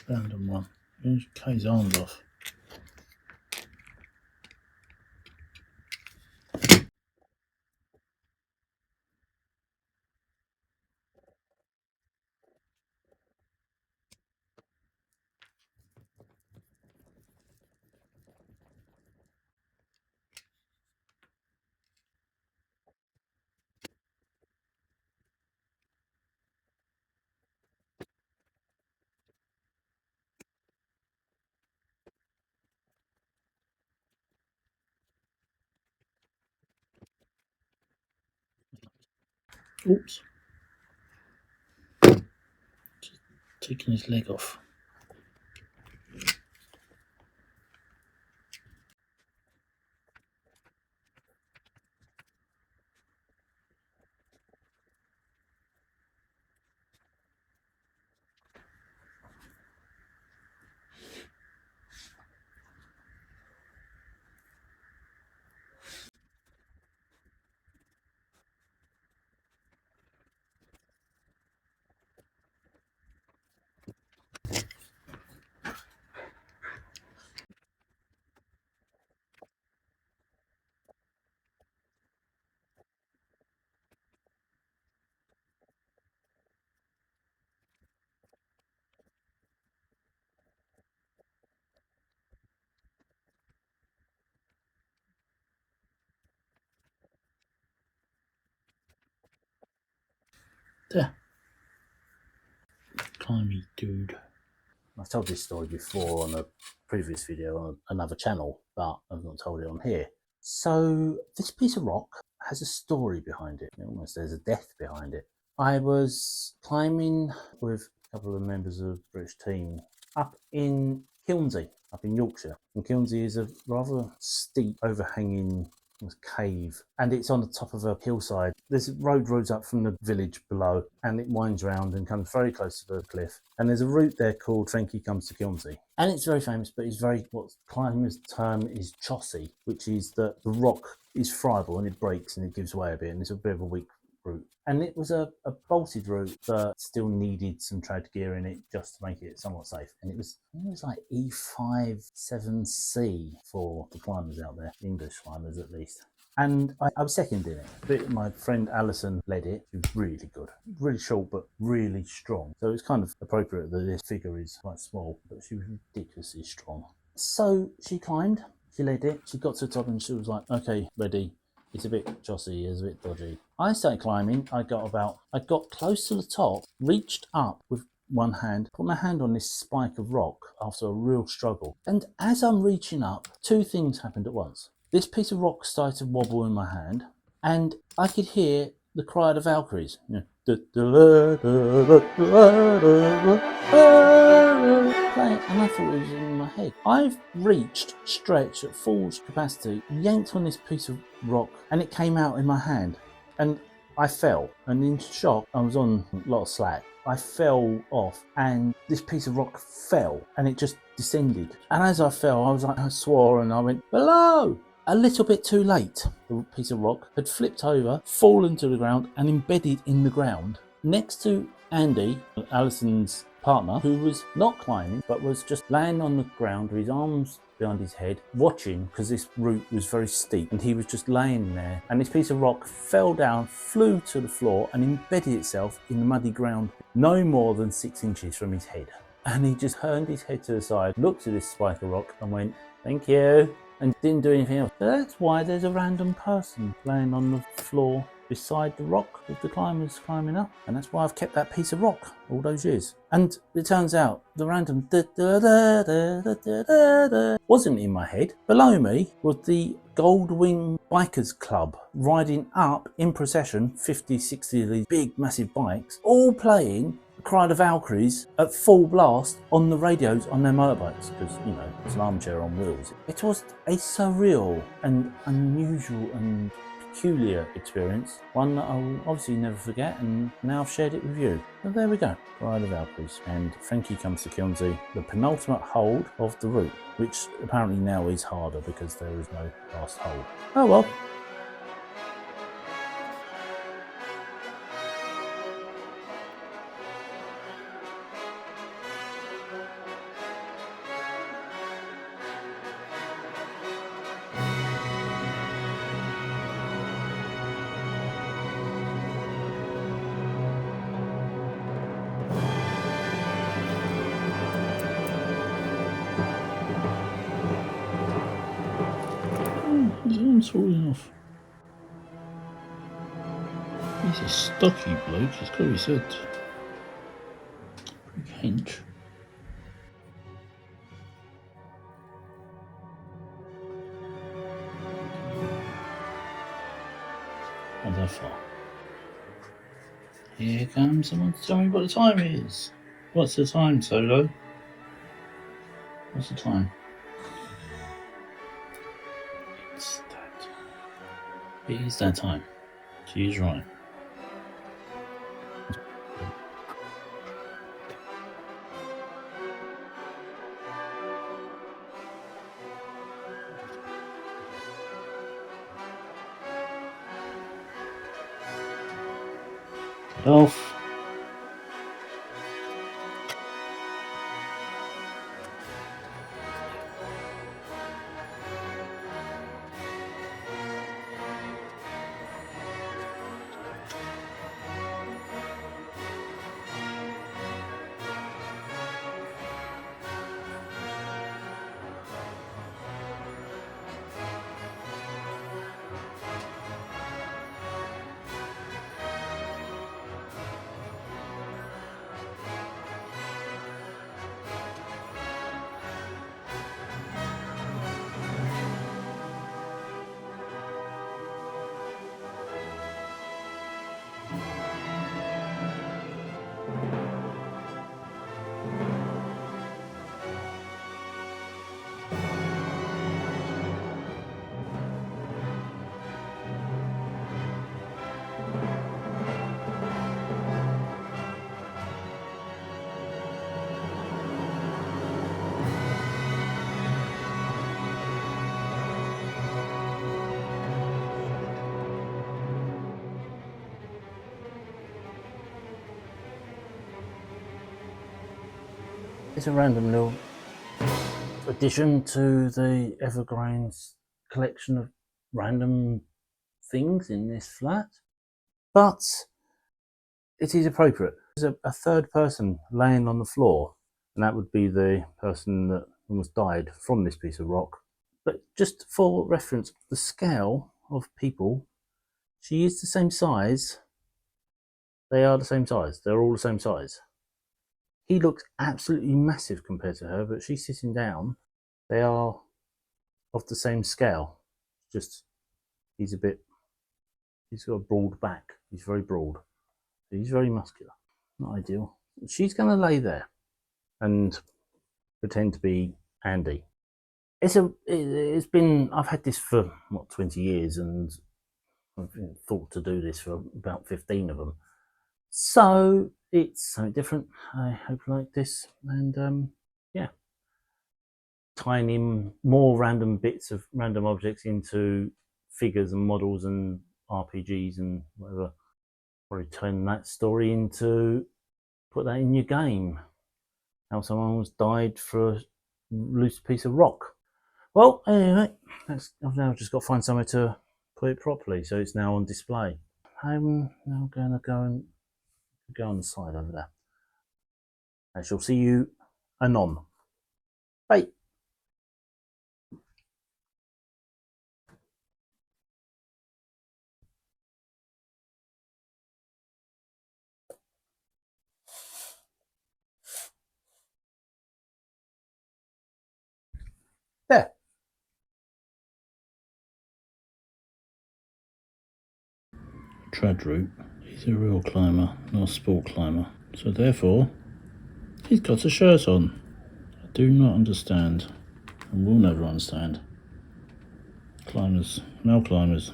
Random one. Here's Kay's arms off. Oops. Just taking his leg off. There. Climby dude. I've told this story before on a previous video on another channel, but I've not told it on here. So this piece of rock has a story behind it. Almost there's a death behind it. I was climbing with a couple of members of the British team up in Kilnsey, up in Yorkshire. And Kilnsey is a rather steep, overhanging cave, and it's on the top of a hillside. There's a road up from the village below, and it winds round and comes very close to the cliff. And there's a route there called Frankie Comes to Kilnsey, and it's very famous, but it's very, what climbers term is chossy, which is that the rock is friable and it breaks and it gives way a bit, and it's a bit of a weak route. And it was a bolted route that still needed some tread gear in it just to make it somewhat safe. And it was like E57C for the climbers out there, English climbers at least. And I was second in it. But my friend Alison led it. She was really good. Really short, but really strong. So it's kind of appropriate that this figure is quite small, but she was ridiculously strong. So she climbed, she led it, she got to the top and she was like, okay, ready. It's a bit chossy, it's a bit dodgy. I started climbing, I got close to the top, reached up with one hand, put my hand on this spike of rock after a real struggle. And as I'm reaching up, two things happened at once. This piece of rock started to wobble in my hand, and I could hear the cry of the Valkyries. You know, playing, and I thought it was in my head. I've reached, stretched at full capacity, yanked on this piece of rock, and it came out in my hand. And I fell, and in shock, I was on a lot of slack. I fell off, and this piece of rock fell, and it just descended. And as I fell, I swore, and I went, below! A little bit too late. The piece of rock had flipped over, fallen to the ground, and embedded in the ground next to Andy, Alison's partner, who was not climbing, but was just laying on the ground with his arms behind his head, watching, because this route was very steep, and he was just laying there. And this piece of rock fell down, flew to the floor, and embedded itself in the muddy ground, no more than 6 inches from his head. And he just turned his head to the side, looked at this spike of rock, and went, thank you, and didn't do anything else. So that's why there's a random person laying on the floor beside the rock with the climbers climbing up, and that's why I've kept that piece of rock all those years. And it turns out the random wasn't in my head. Below me was the Goldwing Bikers Club riding up in procession, 50, 60 of these big massive bikes, all playing Cry the Valkyries at full blast on the radios on their motorbikes, because, you know, it's an armchair on wheels. It was a surreal and unusual and peculiar experience, one that I will obviously never forget, and now I've shared it with you. So there we go, Cry the Valkyries and Frankie Comes to Kilnsey, the penultimate hold of the route, which apparently now is harder because there is no last hold. Oh well. arm's falling off. He's a stocky bloke, he's got his head pretty hench. Not that far. Here comes someone to tell me what the time is. What's the time, Solo? What's the time? It's that time. It is that time. She is right. Get off. It's a random little addition to the Evergreens collection of random things in this flat, but it is appropriate. There's a third person laying on the floor, and that would be the person that almost died from this piece of rock. But just for reference, the scale of people, she is the same size. They are the same size. They're all the same size. He looks absolutely massive compared to her, but she's sitting down. They are of the same scale. Just, he's got a broad back. He's very broad. He's very muscular. Not ideal. She's going to lay there and pretend to be Andy. I've had this for, 20 years, and I've thought to do this for about 15 of them. So it's something different. I hope you like this, and yeah, tying in more random bits of random objects into figures and models and RPGs and whatever. Probably turn that story into, put that in your game. How someone almost died for a loose piece of rock. Well, anyway, I've now just got to find somewhere to put it properly, so it's now on display. I'm now going to go on the side over there. I shall see you anon. Bye. There. Treadroot, he's a real climber, not a sport climber. So therefore, he's got a shirt on. I do not understand, and will never understand. Climbers, male climbers,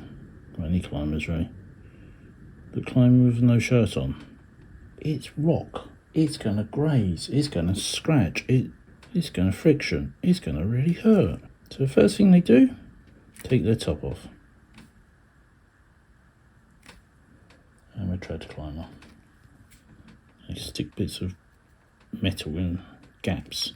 or any climbers really, that climb with no shirt on. It's rock. It's going to graze. It's going to scratch. It's going to friction. It's going to really hurt. So the first thing they do, take their top off. I'm a tread climber. They stick bits of metal in gaps